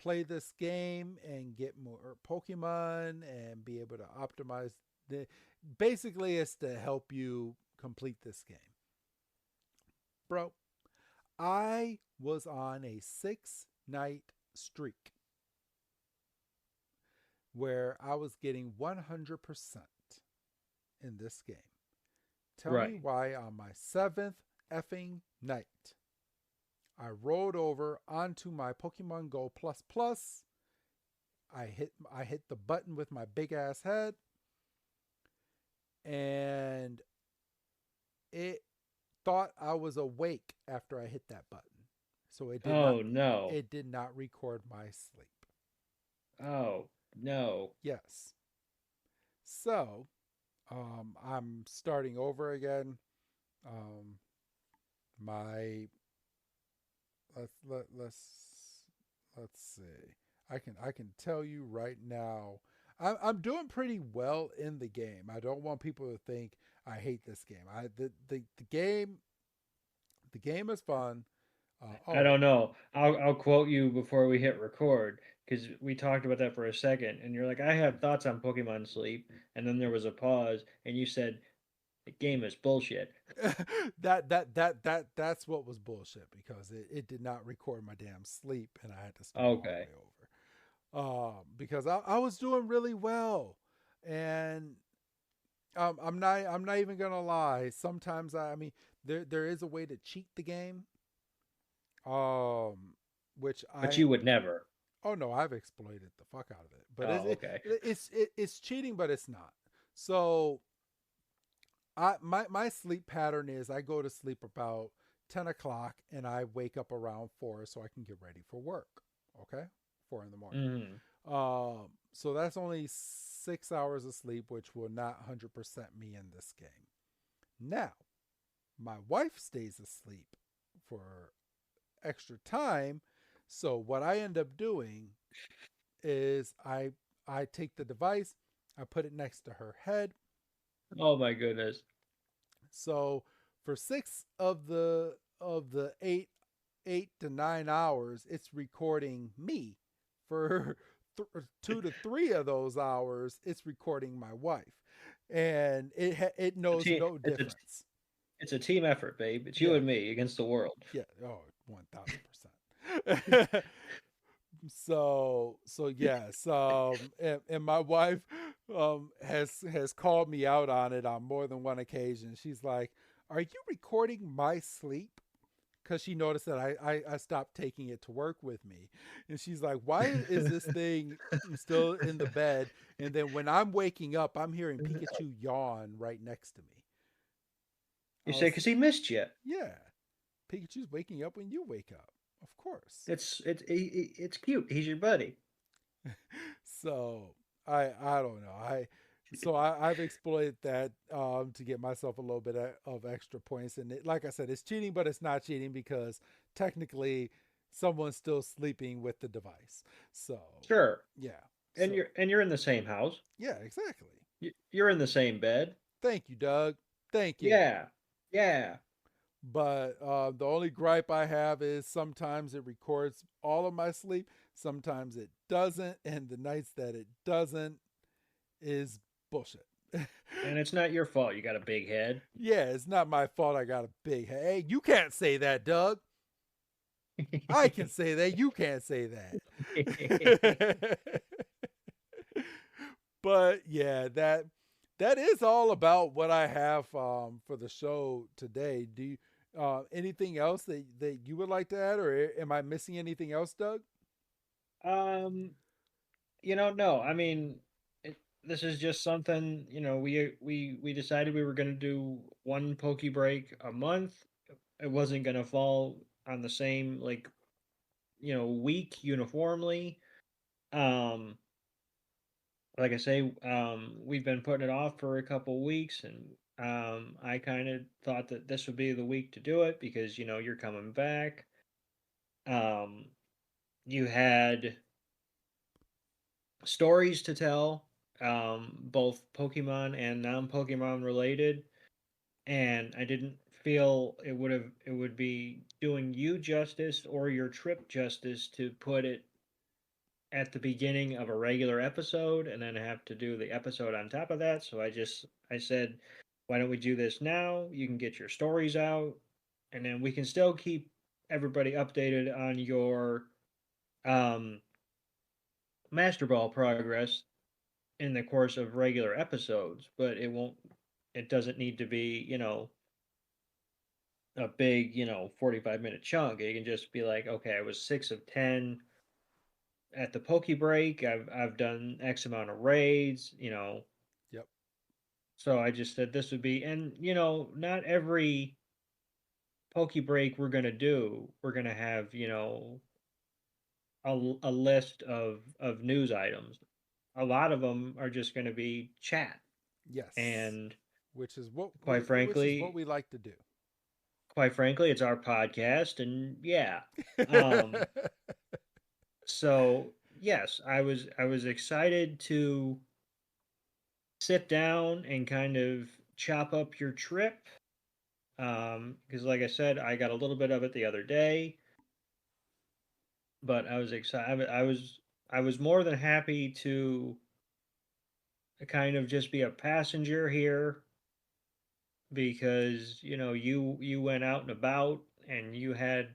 play this game and get more Pokemon and be able to optimize the basically it's to help you complete this game. Bro, I was on a 6-night streak where I was getting 100% in this game. Tell me Right. why on my 7th effing night I rolled over onto my Pokemon Go Plus Plus. I hit the button with my big ass head and it thought I was awake after I hit that button. So Oh no. it did not record my sleep. Oh no. Yes. So, I'm starting over again. Um, my let's let's see. I can tell you right now. I'm doing pretty well in the game. I don't want people to think I hate this game. The game is fun. I don't know. I'll quote you before we hit record because we talked about that for a second, and you're like, I have thoughts on Pokemon Sleep, and then there was a pause, and you said the game is bullshit. that's what was bullshit because it did not record my damn sleep and I had to start all the Okay. way over. Because I was doing really well, and I'm not even gonna lie. Sometimes I mean there is a way to cheat the game, which But I you would never. oh no I've exploited the fuck out of it, but Oh, okay. it's cheating, but it's not. So my sleep pattern is I go to sleep about 10 o'clock and I wake up around 4 so I can get ready for work. Okay, 4 in the morning. Mm-hmm. So that's only 6 hours of sleep, which will not 100% me in this game. Now, my wife stays asleep for extra time. So what I end up doing is I take the device, I put it next to her head. Oh my goodness. So for 6 of the 8 to 9 hours, it's recording me. For 2 to 3 of those hours, it's recording my wife, and it knows no difference. It's a team effort, babe. It's you Yeah, and me against the world. yeah. Oh, 1000%. So yes, and my wife has called me out on it on more than one occasion. She's like, "Are you recording my sleep?" Because she noticed that I stopped taking it to work with me, and she's like, "Why is this thing still in the bed?" And then when I'm waking up, I'm hearing Pikachu yawn right next to me. You I say was, because he missed you. yeah, Pikachu's waking up when you wake up. Of course. It's cute. He's your buddy. So I don't know. I've exploited that to get myself a little bit of extra points, and like I said, it's cheating, but it's not cheating because technically someone's still sleeping with the device. So Sure. yeah, And so you're in the same house. yeah, exactly. You're in the same bed. Thank you, Doug. Thank you. Yeah. Yeah. But the only gripe I have is sometimes it records all of my sleep, sometimes it doesn't, and the nights that it doesn't is bullshit. And it's not your fault. You got a big head. Yeah, it's not my fault I got a big head. Hey, you can't say that, Doug. I can say that. You can't say that. But yeah, that is all about what I have for the show today. Do you, anything else that you would like to add, or am I missing anything else, Doug? um, no. I mean, this is just something. We decided we were going to do one Poke Break a month. It wasn't going to fall on the same week uniformly. Um, like I say, we've been putting it off for a couple weeks, and I kind of thought that this would be the week to do it because you're coming back. Um, you had stories to tell, both Pokemon and non-Pokemon related, and I didn't feel it would be doing you justice or your trip justice to put it at the beginning of a regular episode and then have to do the episode on top of that. So I said, why don't we do this now? You can get your stories out, and then we can still keep everybody updated on your um, Master Ball progress in the course of regular episodes, but it doesn't need to be, a big, 45-minute chunk. It can just be like, okay, I was 6 of 10 at the Poke Break. I've done X amount of raids, Yep. So I just said this would be, and not every Poke Break we're gonna have, a list of news items. A lot of them are just going to be chat, Yes. and which is what quite frankly we like to do. it's our podcast, and yeah. Um, so yes, I was excited to sit down and kind of chop up your trip. Because like I said, I got a little bit of it the other day, but I was excited. I was more than happy to kind of just be a passenger here because you went out and about and you had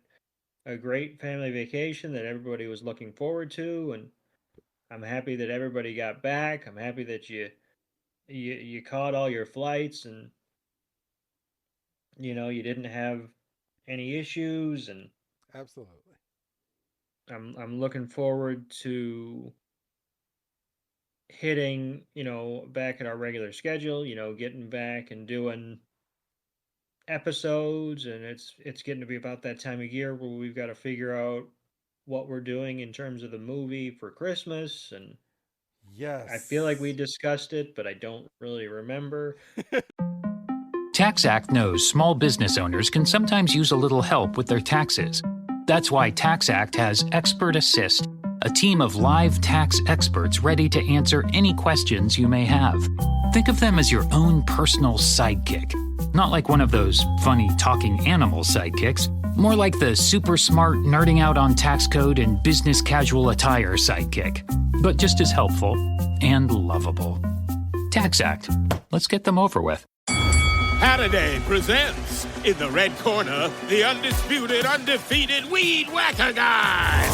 a great family vacation that everybody was looking forward to, and I'm happy that everybody got back. I'm happy that you caught all your flights, and you didn't have any issues, and Absolutely. I'm looking forward to hitting, back at our regular schedule, getting back and doing episodes, and it's getting to be about that time of year where we've got to figure out what we're doing in terms of the movie for Christmas, and I feel like we Yes. discussed it, but I don't really remember. TaxAct knows small business owners can sometimes use a little help with their taxes. That's why TaxAct has Expert Assist, a team of live tax experts ready to answer any questions you may have. Think of them as your own personal sidekick. Not like one of those funny talking animal sidekicks, more like the super smart nerding out on tax code and business casual attire sidekick, but just as helpful and lovable. TaxAct. Let's get them over with. Halliday presents, in the red corner, the undisputed, undefeated Weed Whacker Guy.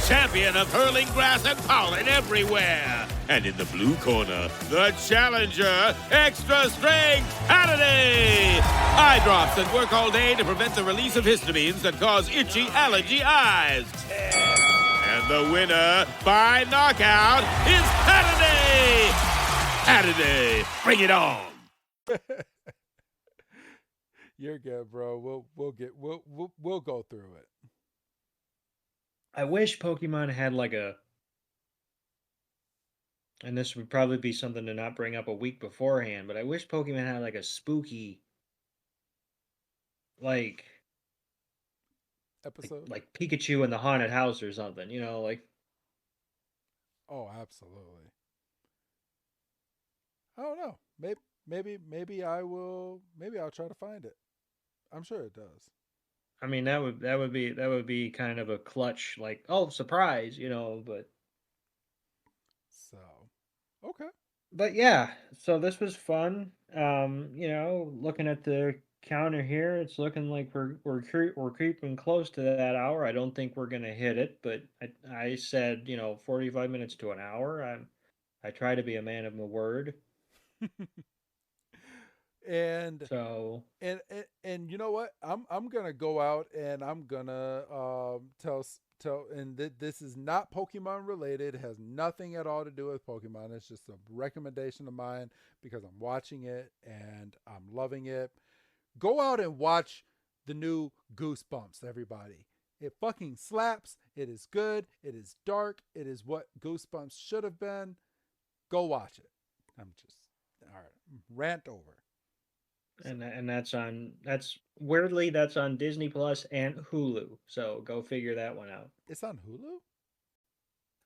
Champion of hurling grass and pollen everywhere. And in the blue corner, the challenger, extra strength Halliday. Eye drops that work all day to prevent the release of histamines that cause itchy allergy eyes. And the winner by knockout is Halliday. Halliday, bring it on. You're good, bro. We'll go through it. I wish Pokemon had like and this would probably be something to not bring up a week beforehand, but I wish Pokemon had like a spooky, like Episode? like Pikachu in the haunted house or something. Like Oh, absolutely. I don't know. Maybe I will. Maybe I'll try to find it. I'm sure it does. I mean that would be kind of a clutch, like, oh, surprise, but So, okay. yeah, so this was fun. Looking at the counter here, it's looking like we're creeping close to that hour. I don't think we're gonna hit it, but I said 45 minutes to an hour. I try to be a man of my word. and So and you know what? I'm gonna go out and I'm gonna tell and this is not Pokemon related. It has nothing at all to do with Pokemon. It's just a recommendation of mine because I'm watching it and I'm loving it. Go out and watch the new Goosebumps, everybody. It fucking slaps. It is good. It is dark. It is what Goosebumps should have been. Go watch it. I'm just all right. Rant over. and that's on Disney Plus and Hulu. So go figure that one out. It's on Hulu?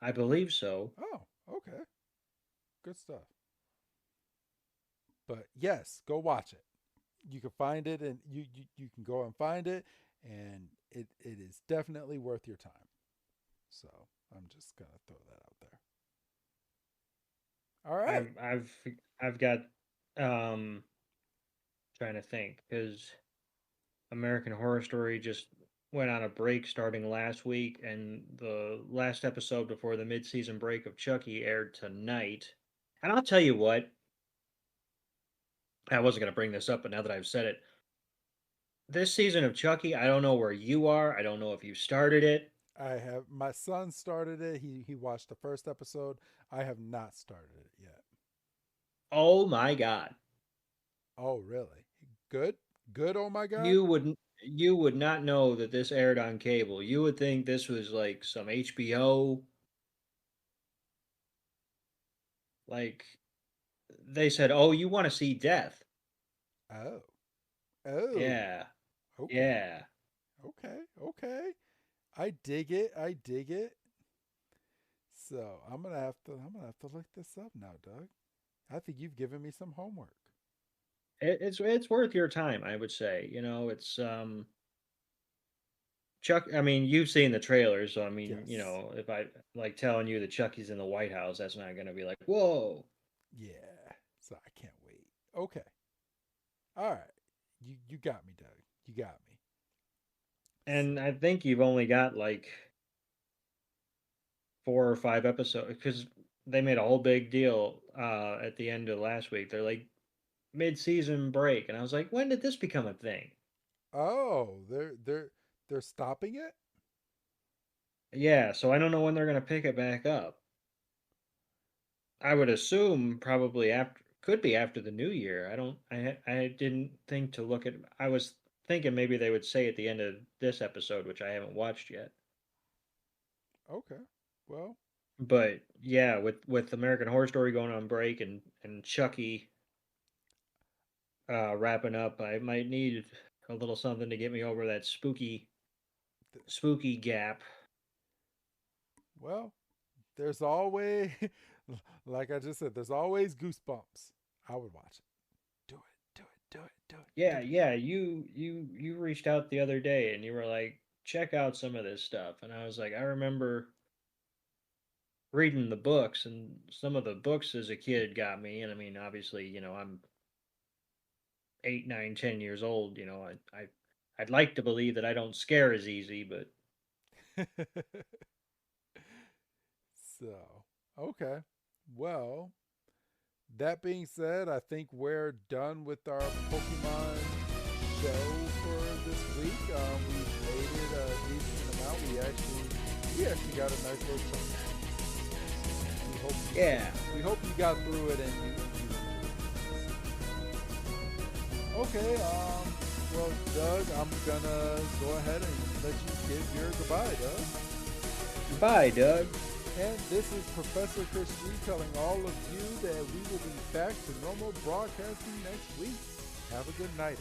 I believe so. Oh, okay. Good stuff. But yes, go watch it. You can find it and you can go and find it and it is definitely worth your time. So I'm just gonna throw that out there. All right. I've got trying to think, because American Horror Story just went on a break starting last week, and the last episode before the mid-season break of Chucky aired tonight. And I'll tell you what, I wasn't going to bring this up, but now that I've said it, this season of Chucky, I don't know where you are. I don't know if you started it. I have my son started it. He watched the first episode. I have not started it yet. Oh my God. Oh, really? Good? Good, oh my God? You would not know that this aired on cable. You would think this was like some HBO. Like, they said, "Oh, you want to see death?" Oh. Oh. Yeah. Okay. Yeah. Okay. I dig it. I dig it. So I'm gonna have to look this up now, Doug. I think you've given me some homework. It's worth your time, I would say. It's Chuck. I mean, you've seen the trailers, so I mean, Yes. if I like telling you that Chucky's in the White House, that's not going to be like, whoa. Yeah. So I can't wait. Okay. All right. You got me, Doug. You got me. And I think you've only got like 4 or 5 episodes, because they made a whole big deal at the end of last week. They're like mid-season break, and I was like, when did this become a thing? Oh, they're stopping it? Yeah, so I don't know when they're going to pick it back up. I would assume probably could be after the new year. I didn't think to look at. I was thinking maybe they would say at the end of this episode, which I haven't watched yet. Okay. Well, But yeah, with American Horror Story going on break and Chucky wrapping up, I might need a little something to get me over that spooky gap. well, there's always like I just said, there's always Goosebumps. I would watch it. Do it. Yeah. You reached out the other day and you were like, check out some of this stuff, and I was like, I remember reading the books, and some of the books as a kid got me. And I mean, obviously, I'm 8, 9, 10 years old. I'd like to believe that I don't scare as easy, but So, okay. Well, that being said, I think we're done with our Pokemon show for this week. We've made it a decent amount. We actually got a nice little chunk. We hope you got through it and you okay. Well, Doug, I'm gonna go ahead and let you give your goodbye, Doug. Bye, Doug. And this is Professor Chris G telling all of you that we will be back to normal broadcasting next week. Have a good night.